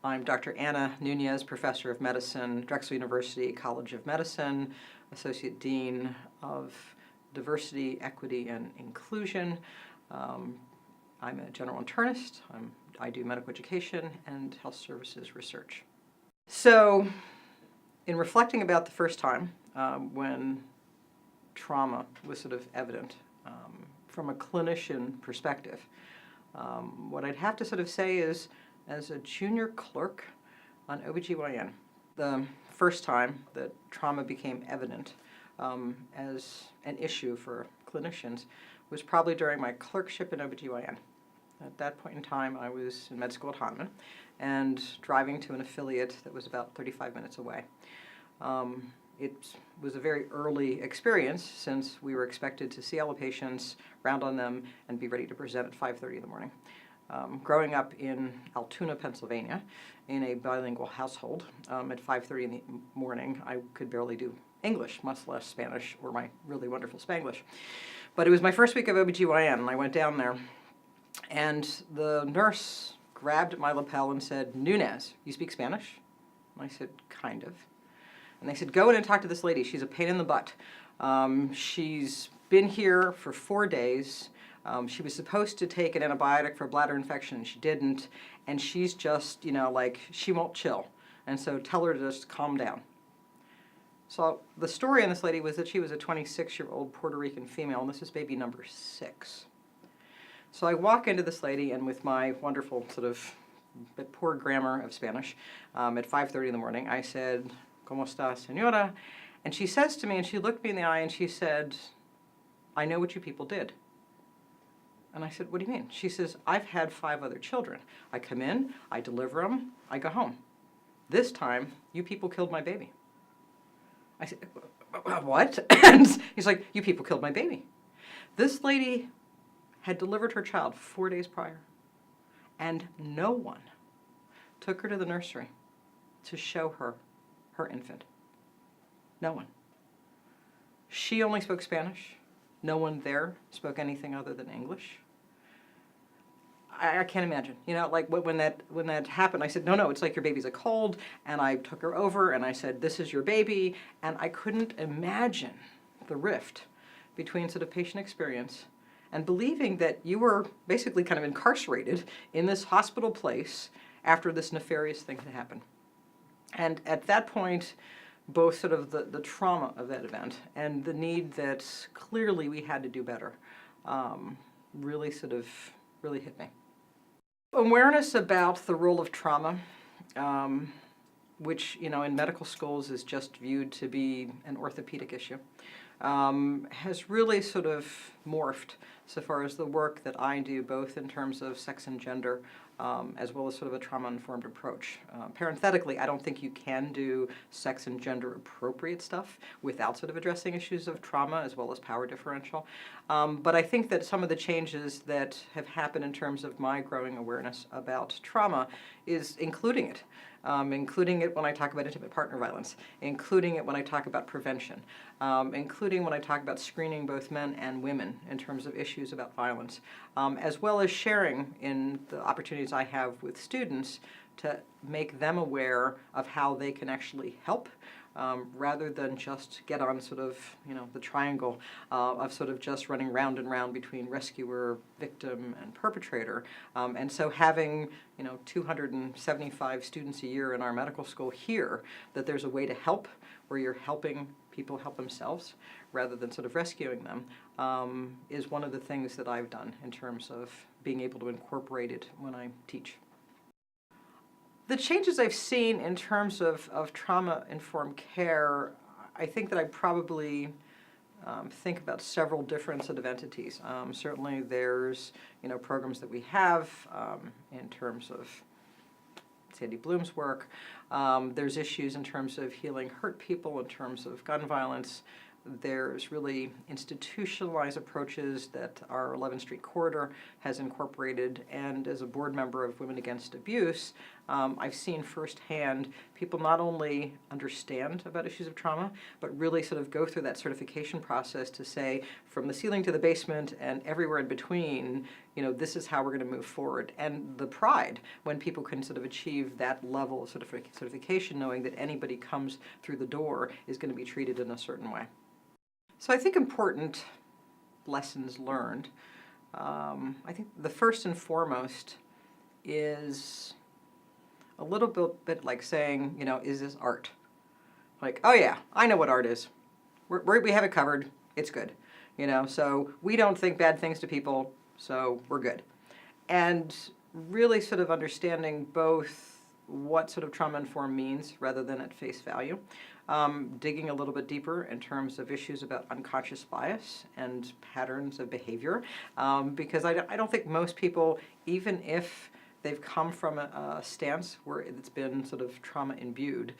I'm Dr. Anna Nunez, Professor of Medicine, Drexel University College of Medicine, Associate Dean of Diversity, Equity, and Inclusion. I'm a general internist. I do medical education and health services research. So, in reflecting about the first time when trauma was sort of evident from a clinician perspective, what I'd have to sort of say is, as a junior clerk on OBGYN, the first time that trauma became evident as an issue for clinicians was probably during my clerkship in OBGYN. At that point in time, I was in med school at Hahnemann and driving to an affiliate that was about 35 minutes away. It was a very early experience since we were expected to see all the patients, round on them, and be ready to present at 5:30 in the morning. Growing up in Altoona, Pennsylvania, in a bilingual household, at 5:30 in the morning, I could barely do English, much less Spanish or my really wonderful Spanglish. But it was my first week of OBGYN, and I went down there, and the nurse grabbed at my lapel and said, "Nunez, you speak Spanish?" And I said, "Kind of." And they said, "Go in and talk to this lady. She's a pain in the butt. She's been here for 4 days. She was supposed to take an antibiotic for a bladder infection, and she didn't. And she's just, like, she won't chill. And so tell her to just calm down." So the story on this lady was that she was a 26-year-old Puerto Rican female, and this is baby number 6. So I walk into this lady, and with my wonderful sort of bit poor grammar of Spanish, at 5:30 in the morning, I said, "¿Cómo está, señora?" And she says to me, and she looked me in the eye, and she said, "I know what you people did." And I said, "What do you mean?" She says, "I've had 5 other children. I come in, I deliver them, I go home. This time, you people killed my baby." I said, "What?" And he's like, "You people killed my baby." This lady had delivered her child 4 days prior, and no one took her to the nursery to show her her infant. No one. She only spoke Spanish. No one there spoke anything other than English. I can't imagine. Like when that happened, I said, no, it's like your baby's a cold, and I took her over and I said, "This is your baby," and I couldn't imagine the rift between sort of patient experience and believing that you were basically kind of incarcerated in this hospital place after this nefarious thing had happened. And at that point, both sort of the trauma of that event and the need that clearly we had to do better really hit me. Awareness about the role of trauma, which in medical schools is just viewed to be an orthopedic issue, has really sort of morphed so far as the work that I do, both in terms of sex and gender, as well as sort of a trauma-informed approach. Parenthetically, I don't think you can do sex and gender appropriate stuff without sort of addressing issues of trauma as well as power differential. But I think that some of the changes that have happened in terms of my growing awareness about trauma is including it when I talk about intimate partner violence, including it when I talk about prevention, including when I talk about screening both men and women in terms of issues about violence, as well as sharing in the opportunities I have with students to make them aware of how they can actually help, rather than just get on sort of, the triangle of sort of just running round and round between rescuer, victim, and perpetrator. And so having, 275 students a year in our medical school hear that there's a way to help where you're helping people help themselves rather than sort of rescuing them is one of the things that I've done in terms of being able to incorporate it when I teach. The changes I've seen in terms of trauma-informed care, I think that I probably think about several different sort of entities. Certainly there's, programs that we have in terms of Sandy Bloom's work. There's issues in terms of healing hurt people, in terms of gun violence. There's really institutionalized approaches that our 11th Street Corridor has incorporated, and as a board member of Women Against Abuse, I've seen firsthand people not only understand about issues of trauma, but really sort of go through that certification process to say, from the ceiling to the basement and everywhere in between, this is how we're going to move forward. And the pride when people can sort of achieve that level of certification, knowing that anybody comes through the door is going to be treated in a certain way. So I think important lessons learned. I think the first and foremost is a little bit like saying, is this art? Like, oh yeah, I know what art is. We have it covered. It's good. So we don't think bad things to people, so we're good. And really sort of understanding both what sort of trauma-informed means rather than at face value. Digging a little bit deeper in terms of issues about unconscious bias and patterns of behavior, because I don't think most people, even if they've come from a stance where it's been sort of trauma-imbued,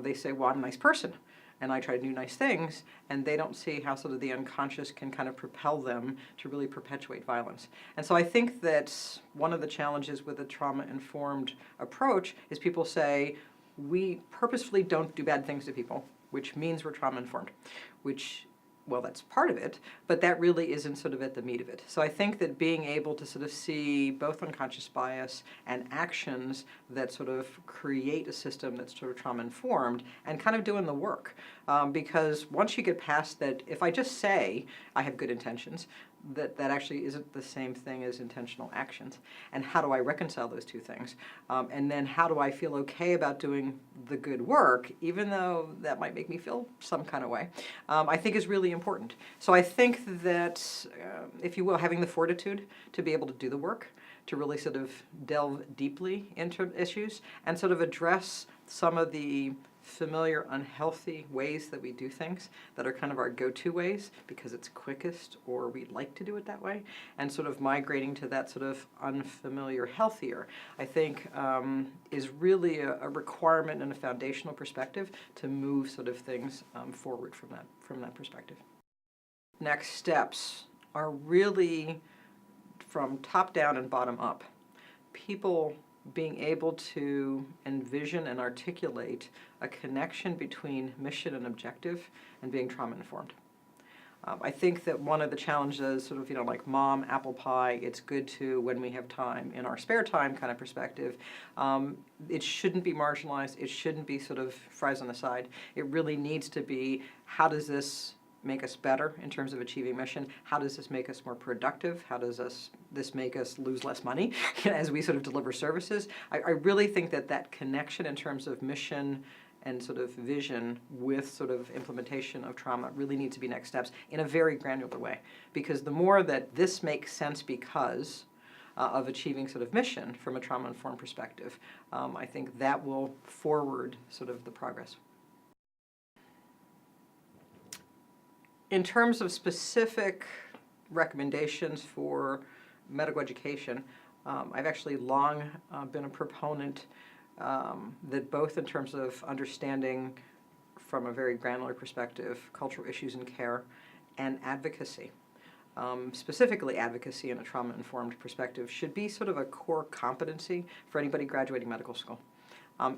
they say, well, I'm a nice person, and I try to do nice things, and they don't see how sort of the unconscious can kind of propel them to really perpetuate violence. And so I think that one of the challenges with a trauma-informed approach is people say, we purposefully don't do bad things to people, which means we're trauma-informed, which, well, that's part of it, but that really isn't sort of at the meat of it. So I think that being able to sort of see both unconscious bias and actions that sort of create a system that's sort of trauma-informed and kind of doing the work. Because once you get past that, if I just say I have good intentions, that actually isn't the same thing as intentional actions. And how do I reconcile those two things? And then how do I feel okay about doing the good work, even though that might make me feel some kind of way, I think is really important. So I think that, if you will, having the fortitude to be able to do the work, to really sort of delve deeply into issues and sort of address some of the familiar unhealthy ways that we do things that are kind of our go-to ways because it's quickest or we like to do it that way, and sort of migrating to that sort of unfamiliar healthier, I think is really a requirement and a foundational perspective to move sort of things forward from that perspective. Next steps are really from top down and bottom up. People being able to envision and articulate a connection between mission and objective and being trauma-informed. I think that one of the challenges, sort of, like mom, apple pie, it's good to, when we have time, in our spare time kind of perspective, it shouldn't be marginalized, it shouldn't be sort of fries on the side. It really needs to be, how does this make us better in terms of achieving mission? How does this make us more productive? How does this make us lose less money as we sort of deliver services? I really think that connection in terms of mission and sort of vision with sort of implementation of trauma really needs to be next steps in a very granular way. Because the more that this makes sense because of achieving sort of mission from a trauma-informed perspective, I think that will forward sort of the progress. In terms of specific recommendations for medical education, I've actually long been a proponent that both in terms of understanding from a very granular perspective cultural issues in care and advocacy, specifically advocacy in a trauma-informed perspective, should be sort of a core competency for anybody graduating medical school.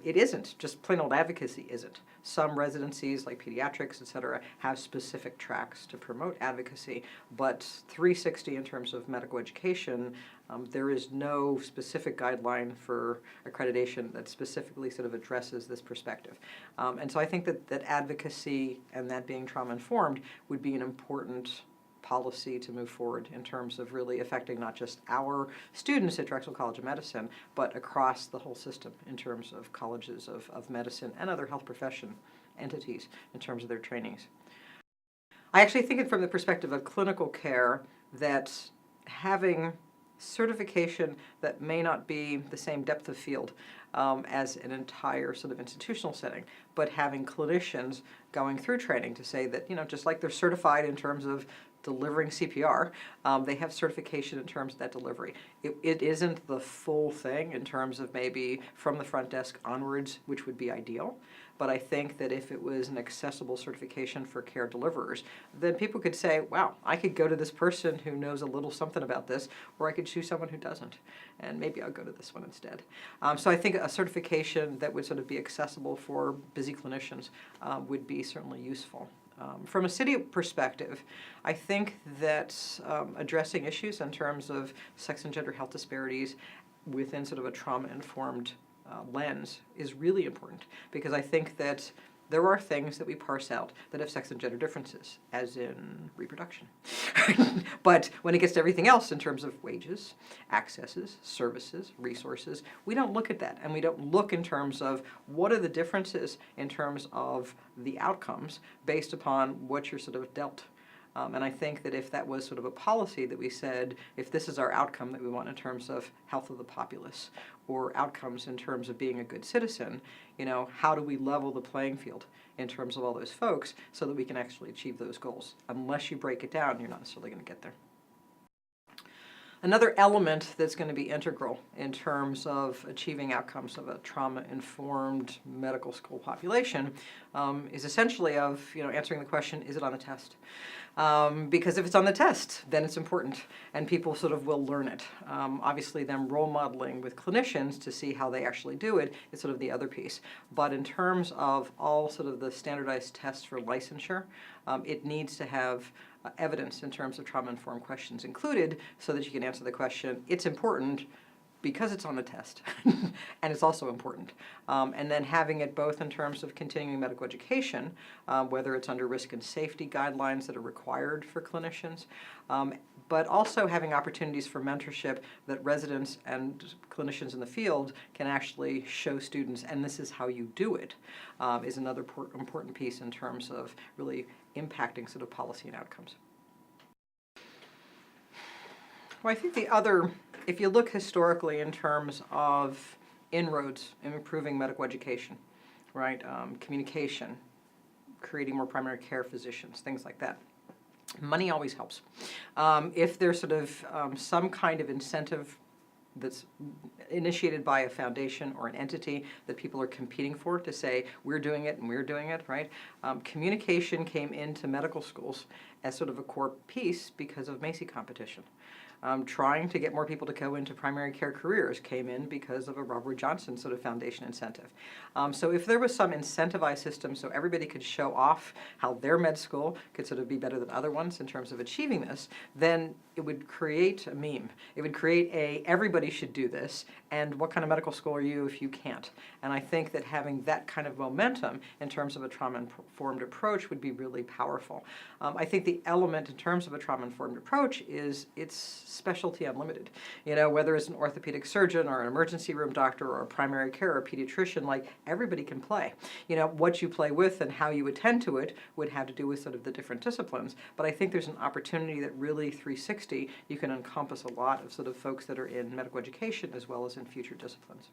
It isn't, just plain old advocacy isn't. Some residencies, like pediatrics, et cetera, have specific tracks to promote advocacy, but 360 in terms of medical education, there is no specific guideline for accreditation that specifically sort of addresses this perspective. And so I think that advocacy and that being trauma-informed would be an important policy to move forward in terms of really affecting not just our students at Drexel College of Medicine, but across the whole system in terms of colleges of medicine and other health profession entities in terms of their trainings. I actually think from the perspective of clinical care that having certification that may not be the same depth of field as an entire sort of institutional setting, but having clinicians going through training to say that, just like they're certified in terms of delivering CPR, they have certification in terms of that delivery. It isn't the full thing in terms of maybe from the front desk onwards, which would be ideal, but I think that if it was an accessible certification for care deliverers, then people could say, wow, I could go to this person who knows a little something about this, or I could choose someone who doesn't, and maybe I'll go to this one instead. So I think a certification that would sort of be accessible for busy clinicians would be certainly useful. From a city perspective, I think that addressing issues in terms of sex and gender health disparities within sort of a trauma-informed lens is really important, because I think that there are things that we parse out that have sex and gender differences, as in reproduction. But when it gets to everything else in terms of wages, accesses, services, resources, we don't look at that. And we don't look in terms of what are the differences in terms of the outcomes based upon what you're sort of dealt. And I think that if that was sort of a policy that we said, if this is our outcome that we want in terms of health of the populace, or outcomes in terms of being a good citizen, how do we level the playing field in terms of all those folks so that we can actually achieve those goals? Unless you break it down, you're not necessarily going to get there. Another element that's going to be integral in terms of achieving outcomes of a trauma-informed medical school population is essentially of answering the question, is it on the test? Because if it's on the test, then it's important, and people sort of will learn it. Obviously, them role modeling with clinicians to see how they actually do it is sort of the other piece. But in terms of all sort of the standardized tests for licensure, it needs to have evidence in terms of trauma-informed questions included so that you can answer the question, it's important because it's on the test, and it's also important. And then having it both in terms of continuing medical education, whether it's under risk and safety guidelines that are required for clinicians, but also having opportunities for mentorship that residents and clinicians in the field can actually show students, and this is how you do it, is another important piece in terms of really impacting sort of policy and outcomes. Well, I think the other, if you look historically in terms of inroads in improving medical education, right, communication, creating more primary care physicians, things like that, money always helps. If there's sort of some kind of incentive that's initiated by a foundation or an entity that people are competing for to say, we're doing it and we're doing it, right? Communication came into medical schools as sort of a core piece because of Macy competition. Trying to get more people to go into primary care careers came in because of a Robert Johnson sort of foundation incentive. So if there was some incentivized system so everybody could show off how their med school could sort of be better than other ones in terms of achieving this, then it would create a meme. It would create a, everybody should do this, and what kind of medical school are you if you can't? And I think that having that kind of momentum in terms of a trauma-informed approach would be really powerful. I think the element in terms of a trauma-informed approach is it's specialty unlimited. Whether it's an orthopedic surgeon or an emergency room doctor or a primary care or a pediatrician, like everybody can play. What you play with and how you attend to it would have to do with sort of the different disciplines. But I think there's an opportunity that really 360, you can encompass a lot of sort of folks that are in medical education as well as in future disciplines.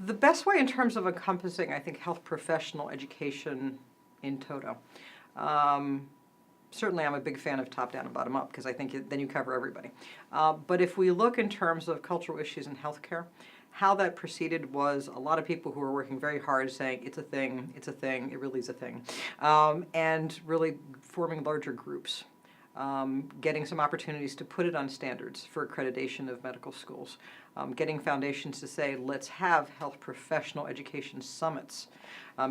The best way in terms of encompassing, I think, health professional education in toto. Certainly I'm a big fan of top-down and bottom-up because I think then you cover everybody. But if we look in terms of cultural issues in healthcare, how that proceeded was a lot of people who were working very hard saying, it's a thing, it really is a thing, and really forming larger groups. Getting some opportunities to put it on standards for accreditation of medical schools, getting foundations to say, let's have health professional education summits,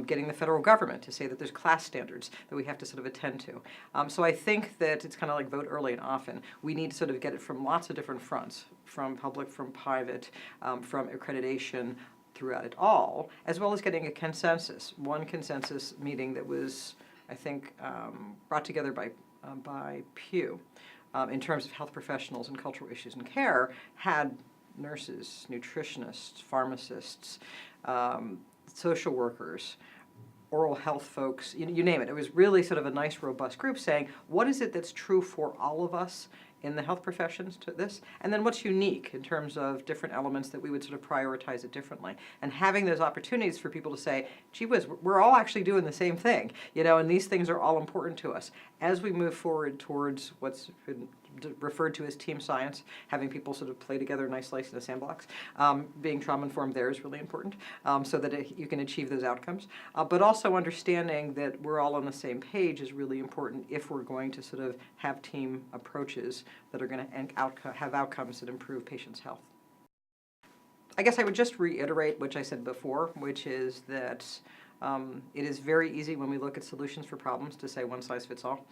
getting the federal government to say that there's class standards that we have to sort of attend to. So I think that it's kind of like vote early and often. We need to sort of get it from lots of different fronts, from public, from private, from accreditation, throughout it all, as well as getting a consensus. One consensus meeting that was, I think, brought together by Pew in terms of health professionals and cultural issues in care had nurses, nutritionists, pharmacists, social workers, oral health folks, you name it. It was really sort of a nice, robust group saying, what is it that's true for all of us in the health professions to this, and then what's unique in terms of different elements that we would sort of prioritize it differently. And having those opportunities for people to say, gee whiz, we're all actually doing the same thing, and these things are all important to us. As we move forward towards what's been referred to as team science, having people sort of play together nicely in a sandbox, being trauma-informed there is really important so that you can achieve those outcomes. But also understanding that we're all on the same page is really important if we're going to sort of have team approaches that are going to have outcomes that improve patients' health. I guess I would just reiterate what I said before, which is that it is very easy when we look at solutions for problems to say one size fits all,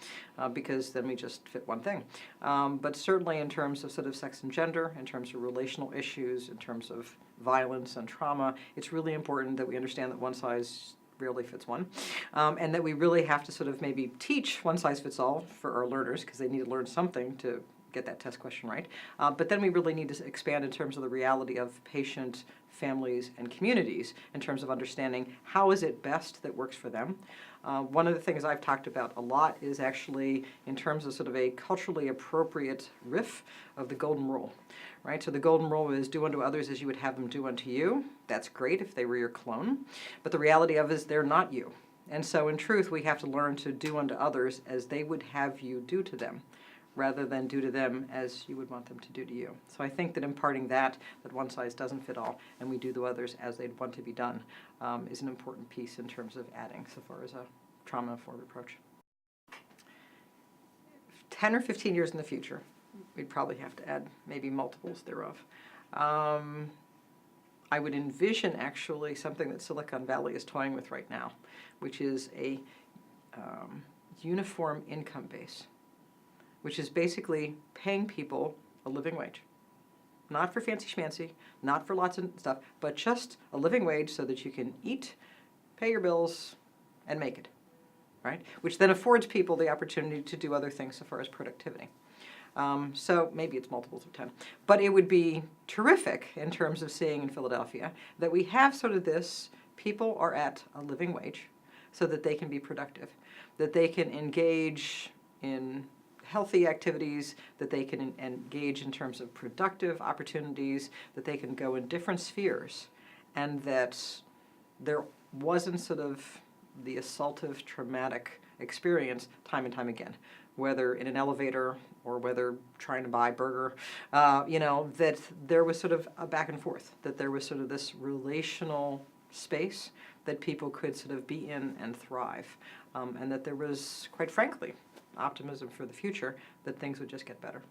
because then we just fit one thing. But certainly in terms of sort of sex and gender, in terms of relational issues, in terms of violence and trauma, it's really important that we understand that one size rarely fits one, and that we really have to sort of maybe teach one size fits all for our learners, because they need to learn something to get that test question right. But then we really need to expand in terms of the reality of patient, families, and communities in terms of understanding how is it best that works for them. One of the things I've talked about a lot is actually in terms of sort of a culturally appropriate riff of the golden rule, right? So the golden rule is do unto others as you would have them do unto you. That's great if they were your clone, but the reality of it is they're not you. And so in truth, we have to learn to do unto others as they would have you do to them, rather than do to them as you would want them to do to you. So I think that imparting that one size doesn't fit all, and we do the others as they'd want to be done, is an important piece in terms of adding so far as a trauma-informed approach. 10 or 15 years in the future, we'd probably have to add maybe multiples thereof. I would envision actually something that Silicon Valley is toying with right now, which is a uniform income base, which is basically paying people a living wage. Not for fancy schmancy, not for lots of stuff, but just a living wage so that you can eat, pay your bills, and make it, right? Which then affords people the opportunity to do other things so far as productivity. So maybe it's multiples of 10. But it would be terrific in terms of seeing in Philadelphia that we have sort of this, people are at a living wage so that they can be productive, that they can engage in healthy activities, that they can engage in terms of productive opportunities, that they can go in different spheres, and that there wasn't sort of the assaultive, traumatic experience time and time again, whether in an elevator or whether trying to buy a burger, that there was sort of a back and forth, that there was sort of this relational space that people could sort of be in and thrive, and that there was, quite frankly, optimism for the future that things would just get better.